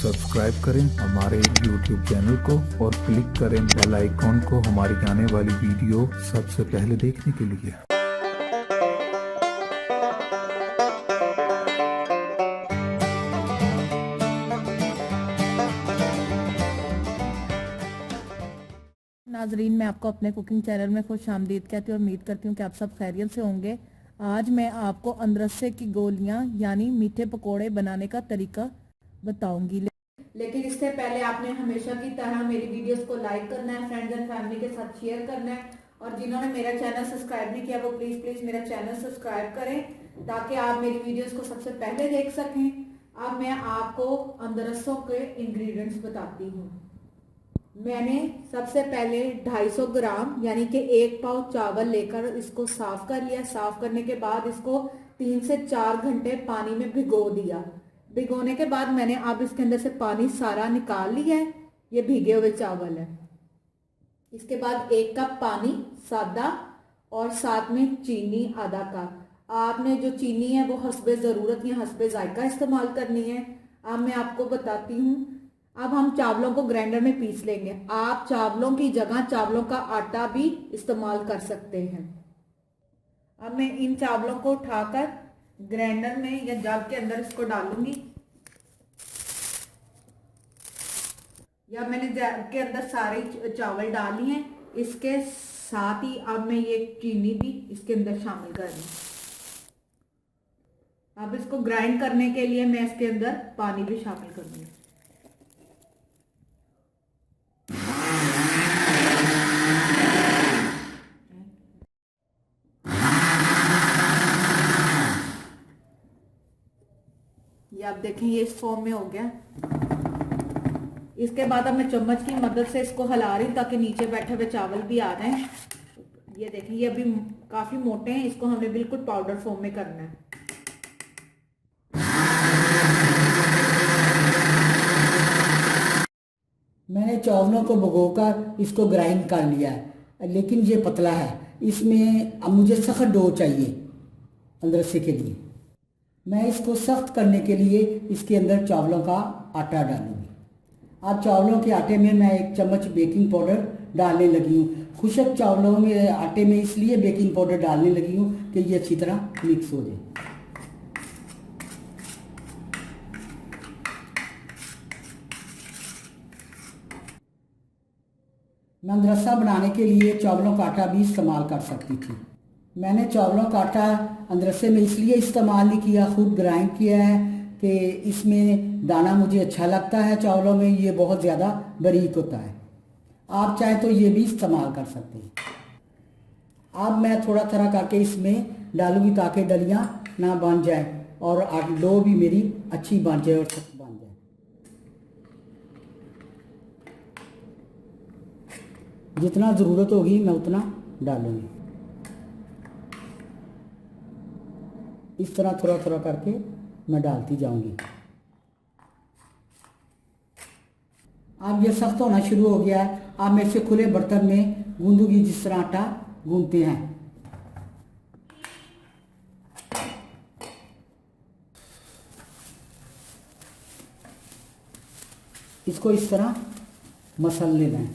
Subscribe करें हमारे YouTube channel को और क्लिक करें बेल आइकॉन को हमारी आने वाली वीडियो सबसे पहले देखने के लिए। नाजरीन, मैं आपको अपने कुकिंग चैनल में खुश आमदीद कहती हूँ और उम्मीद करती हूँ कि आप सब खैरियत से होंगे। आज मैं आपको अंदरसे की गोलियां यानी मीठे पकोड़े बनाने का तरीका बताऊंगी। लेकिन इससे पहले आपने हमेशा की तरह मेरी वीडियोस को लाइक करना है, फ्रेंड्स एंड फैमिली के साथ शेयर करना है और जिन्होंने मेरा चैनल सब्सक्राइब नहीं किया वो प्लीज प्लीज मेरा चैनल सब्सक्राइब करें ताकि आप मेरी वीडियोस को सबसे पहले देख सकें। अब मैं आपको अंदरसों के इंग्रेडिएंट्स बताती हूँ। मैंने सबसे पहले 250 ग्राम यानी कि 1 पाव चावल लेकर इसको साफ कर लिया। साफ करने के बाद इसको 3 से 4 घंटे पानी में भिगो दिया। भिगोने के बाद मैंने अब इसके अंदर से पानी सारा निकाल लिया है। ये भीगे हुए चावल है। इसके बाद 1 कप पानी सादा और साथ में चीनी आधा कप। आपने जो चीनी है वो हस्बे ज़रूरत या हस्बे जायका इस्तेमाल करनी है। अब मैं आपको बताती हूँ। अब हम चावलों को ग्राइंडर में पीस लेंगे। आप चावलों की जगह चावलों का आटा भी इस्तेमाल कर सकते हैं। अब मैं इन चावलों को उठाकर ग्राइंडर में या जग के अंदर इसको डालूंगी। या मैंने जग के अंदर सारे चावल डाल लिए हैं। इसके साथ ही अब मैं ये चीनी भी इसके अंदर शामिल कर रही हूँ। अब इसको ग्राइंड करने के लिए मैं इसके अंदर पानी भी शामिल करूंगी। ये आप देखें ये इस फॉर्म में हो गया। इसके बाद अब मैं चम्मच की मदद से इसको हिला रही हूँ ताकि नीचे बैठे हुए चावल भी आ जाएं। ये देखें ये अभी काफी मोटे हैं। इसको हमने बिल्कुल पाउडर फॉर्म में करना है। मैंने चावलों को भिगोकर इसको ग्राइंड कर लिया है, लेकिन ये पतला है। इसमें अब मुझे सख्त डो चाहिए अंदरसे के लिए। मैं इसको सख्त करने के लिए इसके अंदर चावलों का आटा डालूंगी। अब चावलों के आटे में मैं 1 चम्मच बेकिंग पाउडर डालने लगी हूँ। खुशक चावलों में आटे में इसलिए बेकिंग पाउडर डालने लगी हूँ कि ये अच्छी तरह मिक्स हो जाए। मैं अंदरसा बनाने के लिए चावलों का आटा भी इस्तेमाल कर सकती थी। मैंने चावलों का आटा अंदरसे में इसलिए इस्तेमाल नहीं किया, खुद ग्राइंड किया है कि इसमें दाना मुझे अच्छा लगता है। चावलों में ये बहुत ज़्यादा बारीक होता है। आप चाहें तो ये भी इस्तेमाल कर सकते हैं। अब मैं थोड़ा थोड़ा करके इसमें डालूंगी ताकि डलियाँ ना बन जाए और डो भी मेरी अच्छी बन जाए और सख्त बन जाए। जितना ज़रूरत होगी मैं उतना डालूंगी। इस तरह थोड़ा थोड़ा करके मैं डालती जाऊंगी। अब ये सख्त होना शुरू हो गया है। अब मैं इसे खुले बर्तन में गूंदूंगी जिस तरह आटा गूंदते हैं। इसको इस तरह मसल लेना है।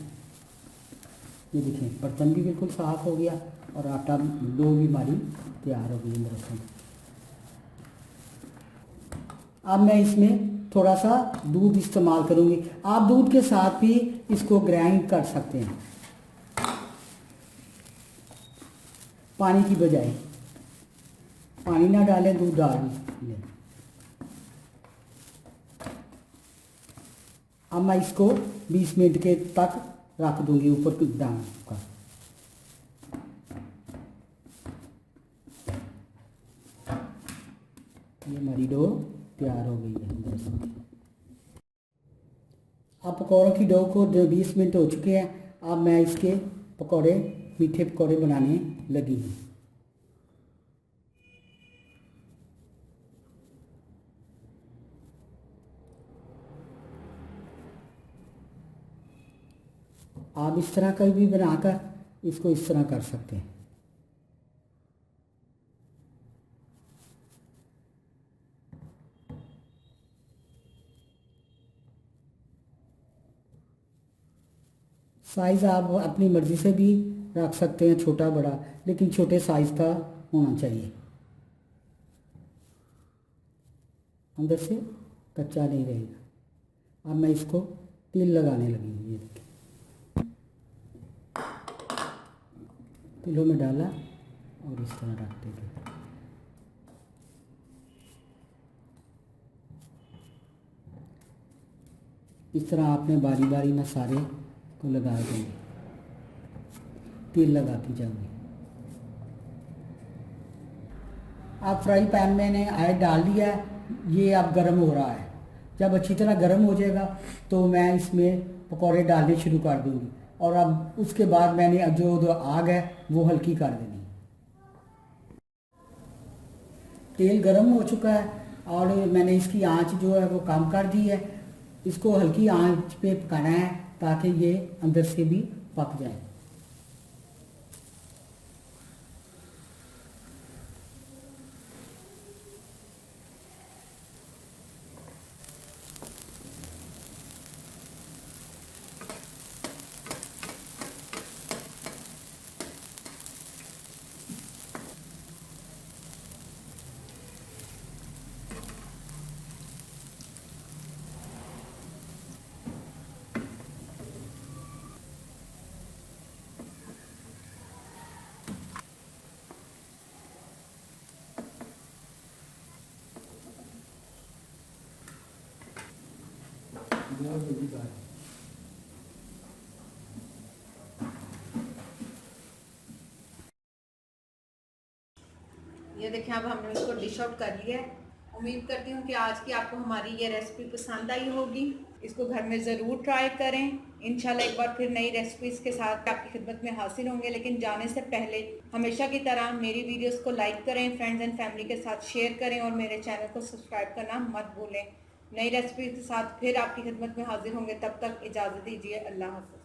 ये देखिए बर्तन भी बिल्कुल साफ हो गया और आटा डो भी हमारी तैयार हो गई अंदर से। अब मैं इसमें थोड़ा सा दूध इस्तेमाल करूंगी। आप दूध के साथ भी इसको ग्राइंड कर सकते हैं, पानी की बजाय। पानी ना डालें, दूध डाल लें। अब मैं इसको 20 मिनट के तक रख दूंगी ऊपर दाना का। ये हमारी डो तैयार हो गई है। अब पकौड़ों की डो को 20 मिनट हो चुके हैं। अब मैं इसके पकौड़े मीठे पकौड़े बनाने लगी हूँ। आप इस तरह का भी बनाकर इसको इस तरह कर सकते हैं। साइज़ आप अपनी मर्ज़ी से भी रख सकते हैं, छोटा बड़ा, लेकिन छोटे साइज़ का होना चाहिए, अंदर से कच्चा नहीं रहेगा। अब मैं इसको तिल लगाने लगी हूँ। ये देखिए, तिलों में डाला और इस तरह रखते गए। इस तरह आपने बारी बारी में सारे को लगा देंगे, तिल लगाती जाऊंगी। आप फ्राई पैन में ने ऑयल डाल दिया है, ये अब गर्म हो रहा है। जब अच्छी तरह गर्म हो जाएगा तो मैं इसमें पकौड़े डालने शुरू कर दूंगी, और अब उसके बाद मैंने जो आग है वो हल्की कर देनी। तेल गर्म हो चुका है और मैंने इसकी आंच जो है वो कम कर दी है। इसको हल्की आंच पे पकाना है ताकि ये अंदर से भी पक जाए। ये देखें, अब हमने इसको डिश आउट कर लिया है। उम्मीद करती हूँ कि आज की आपको हमारी ये रेसिपी पसंद आई होगी। इसको घर में ज़रूर ट्राई करें। इंशाल्लाह एक बार फिर नई रेसिपीज़ के साथ आपकी खिदमत में हाजिर होंगे। लेकिन जाने से पहले हमेशा की तरह मेरी वीडियोस को लाइक करें, फ्रेंड्स एंड फैमिली के साथ शेयर करें और मेरे चैनल को सब्सक्राइब करना मत भूलें। नई रेसिपी के साथ फिर आपकी खिदमत में हाजिर होंगे। तब तक इजाज़त दीजिए। अल्लाह हाफ़िज़।